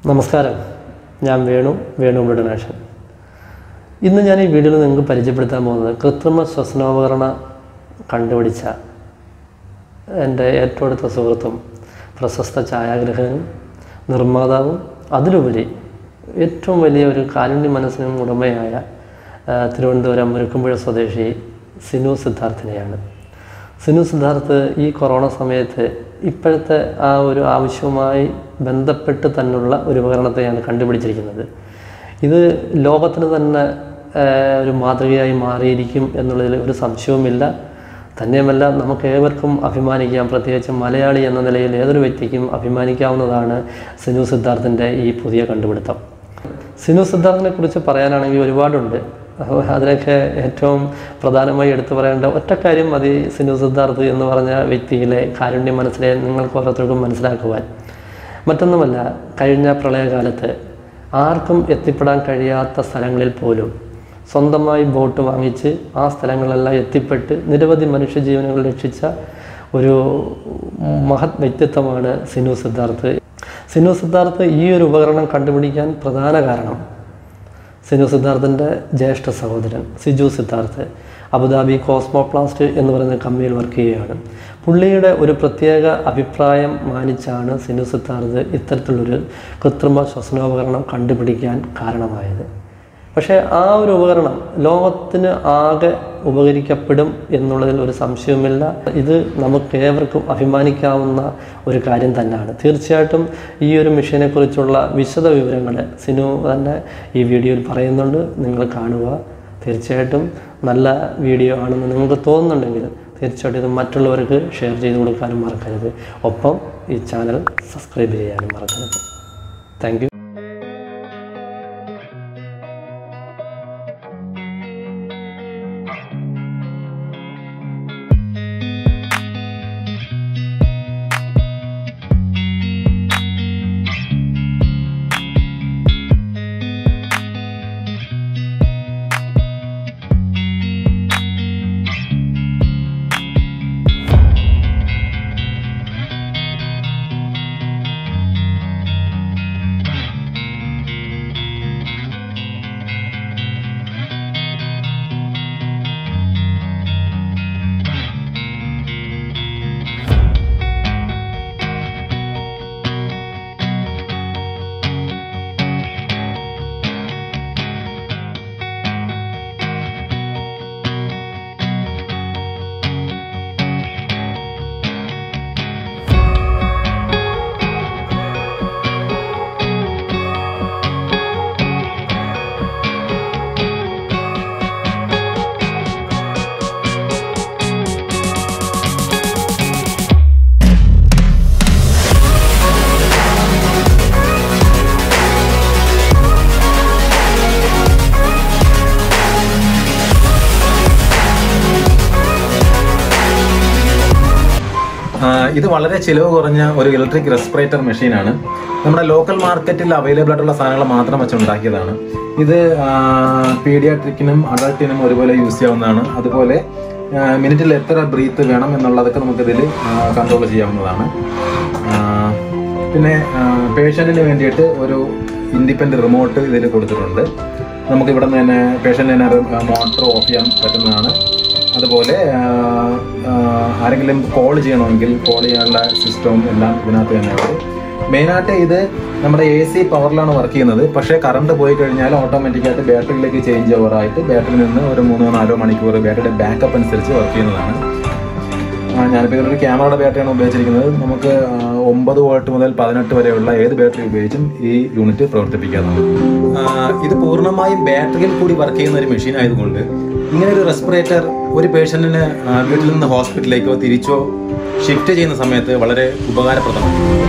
നമസ്കാരം, ഞാൻ വേണു ബ്ലഡനേഷൻ. ഇന്ന് ഞാൻ ഈ വീഡിയോയിൽ നിങ്ങൾക്ക് പരിചയപ്പെടുത്താൻ പോകുന്നത് കൃത്രിമ ശ്വസനോപകരണം കണ്ടുപിടിച്ച എൻ്റെ ഏറ്റവും അടുത്ത സുഹൃത്തും പ്രശസ്ത ഛായാഗ്രഹകനും നിർമ്മാതാവും അതിലുപരി ഏറ്റവും വലിയ ഒരു കാരുണ്യ മനസ്സിനും ഉടമയായ തിരുവനന്തപുരം മുരുക്കുമ്പുഴ സ്വദേശി സിനു സിദ്ധാർത്ഥിനെയാണ്. സിനു സിദ്ധാർത്ഥ് ഈ കൊറോണ സമയത്ത് ഇപ്പോഴത്തെ ആ ഒരു ആവശ്യവുമായി ബന്ധപ്പെട്ട് തന്നെയുള്ള ഒരു ഉപകരണത്തെയാണ് കണ്ടുപിടിച്ചിരിക്കുന്നത്. ഇത് ലോകത്തിന് തന്നെ ഒരു മാതൃകയായി മാറിയിരിക്കും എന്നുള്ളതിൽ ഒരു സംശയവുമില്ല. തന്നെയുമല്ല, നമുക്ക് ഏവർക്കും അഭിമാനിക്കാം, പ്രത്യേകിച്ച് മലയാളി എന്ന നിലയിൽ ഏതൊരു വ്യക്തിക്കും അഭിമാനിക്കാവുന്നതാണ് സിനു സിദ്ധാർത്ഥിൻ്റെ ഈ പുതിയ കണ്ടുപിടുത്തം. സിനു സിദ്ധാർത്ഥിനെ കുറിച്ച് പറയാനാണെങ്കിൽ ഒരുപാടുണ്ട്. അതിനൊക്കെ ഏറ്റവും പ്രധാനമായി എടുത്തു പറയേണ്ട ഒറ്റക്കാര്യം മതി. സിനു സിദ്ധാർത്ഥ് എന്ന് പറഞ്ഞ വ്യക്തിയിലെ കാരുണ്യ മനസ്സിലെ നിങ്ങൾക്ക് ഓരോരുത്തർക്കും മനസ്സിലാക്കുവാൻ. മറ്റൊന്നുമല്ല, കഴിഞ്ഞ പ്രളയകാലത്ത് ആർക്കും എത്തിപ്പെടാൻ കഴിയാത്ത സ്ഥലങ്ങളിൽ പോലും സ്വന്തമായി ബോട്ട് വാങ്ങിച്ച് ആ സ്ഥലങ്ങളെല്ലാം എത്തിപ്പെട്ട് നിരവധി മനുഷ്യജീവനുകൾ രക്ഷിച്ച ഒരു മഹത് വ്യക്തിത്വമാണ് സിനു സിദ്ധാർത്ഥ്. സിനു സിദ്ധാർത്ഥ് ഈ ഒരു ഉപകരണം കണ്ടുപിടിക്കാൻ പ്രധാന കാരണം സിനു സിദ്ധാർത്ഥിൻ്റെ ജ്യേഷ്ഠ സഹോദരൻ സിജു സിദ്ധാർത്ഥ് അബുദാബി കോസ്മോപ്ലാസ്റ്റ് എന്ന് പറയുന്ന കമ്പനിയിൽ വർക്ക് ചെയ്യുകയാണ്. പുള്ളിയുടെ ഒരു പ്രത്യേക അഭിപ്രായം മാനിച്ചാണ് സിനു സിദ്ധാർത്ഥ് ഇത്തരത്തിലുള്ളൊരു കൃത്രിമ ശ്വസനോപകരണം കണ്ടുപിടിക്കാൻ കാരണമായത്. പക്ഷേ ആ ഒരു ഉപകരണം ലോകത്തിന് ആകെ ഉപകരിക്കപ്പെടും എന്നുള്ളതിൽ ഒരു സംശയവുമില്ല. ഇത് നമുക്ക് ഏവർക്കും അഭിമാനിക്കാവുന്ന ഒരു കാര്യം തന്നെയാണ്. തീർച്ചയായിട്ടും ഈ ഒരു മിഷനെക്കുറിച്ചുള്ള വിശദ വിവരങ്ങൾ സിനു തന്നെ ഈ വീഡിയോയിൽ പറയുന്നുണ്ട്. നിങ്ങൾ കാണുക. തീർച്ചയായിട്ടും നല്ല വീഡിയോ ആണെന്ന് നിങ്ങൾക്ക് തോന്നുന്നുണ്ടെങ്കിൽ തീർച്ചയായിട്ടും ഇത് മറ്റുള്ളവർക്ക് ഷെയർ ചെയ്ത് കൊടുക്കാനും മറക്കരുത്. ഒപ്പം ഈ ചാനൽ സബ്സ്ക്രൈബ് ചെയ്യാനും മറക്കരുത്. Thank you. ഇത് വളരെ ചിലവ് കുറഞ്ഞ ഒരു ഇലക്ട്രിക് റെസ്പിറേറ്റർ മെഷീനാണ്. നമ്മുടെ ലോക്കൽ മാർക്കറ്റിൽ അവൈലബിൾ ആയിട്ടുള്ള സാധനങ്ങൾ മാത്രം വെച്ച് ഉണ്ടാക്കിയതാണ്. ഇത് പീഡിയാട്രിക്കിനും അഡൾട്ടിനും ഒരുപോലെ യൂസ് ചെയ്യാവുന്നതാണ്. അതുപോലെ മിനിറ്റിൽ എത്ര ബ്രീത്ത് വേണം എന്നുള്ളതൊക്കെ നമുക്കിതിൽ കൺട്രോൾ ചെയ്യാവുന്നതാണ്. പിന്നെ പേഷ്യൻറ്റിന് വേണ്ടിയിട്ട് ഒരു ഇൻഡിപെൻഡൻറ്റ് റിമോട്ട് ഇതിൽ കൊടുത്തിട്ടുണ്ട്. നമുക്ക് ഇവിടെ നിന്ന് തന്നെ പേഷ്യൻറ്റിന് മോട്ടർ ഓഫ് ചെയ്യാൻ പറ്റുന്നതാണ്. അതുപോലെ ആരെങ്കിലും കോൾ ചെയ്യണമെങ്കിൽ കോൾ ചെയ്യാനുള്ള സിസ്റ്റവും എല്ലാം ഇതിനകത്ത് തന്നെയുണ്ട്. മെയിനായിട്ട് ഇത് നമ്മുടെ AC പവറിലാണ് വർക്ക് ചെയ്യുന്നത്. പക്ഷേ കറണ്ട് പോയി കഴിഞ്ഞാൽ ഓട്ടോമാറ്റിക്കായിട്ട് ബാറ്ററിയിലേക്ക് ചേഞ്ച് ഓവറായിട്ട് ബാറ്ററിയിൽ നിന്ന് ഒരു 3-4 മണിക്കൂർ ബാറ്ററിയുടെ ബാക്കപ്പ് അനുസരിച്ച് വർക്ക് ചെയ്യുന്നതാണ്. ഞാനിപ്പോൾ ഇതിലൊരു ക്യാമറയുടെ ബാറ്ററിയാണ് ഉപയോഗിച്ചിരിക്കുന്നത്. നമുക്ക് 9 വോൾട്ട് മുതൽ 18 വരെയുള്ള ഏത് ബാറ്ററി ഉപയോഗിച്ചും ഈ യൂണിറ്റ് പ്രവർത്തിപ്പിക്കാവുന്നതാണ്. ഇത് പൂർണ്ണമായും ബാറ്ററിയിൽ കൂടി വർക്ക് ചെയ്യുന്ന ഒരു മെഷീൻ ആയതുകൊണ്ട് ഇങ്ങനെ ഒരു റെസ്പിറേറ്റർ ഒരു പേഷ്യൻറ്റിന് വീട്ടിൽ നിന്ന് ഹോസ്പിറ്റലിലേക്കോ തിരിച്ചോ ഷിഫ്റ്റ് ചെയ്യുന്ന സമയത്ത് വളരെ ഉപകാരപ്രദമാണ്.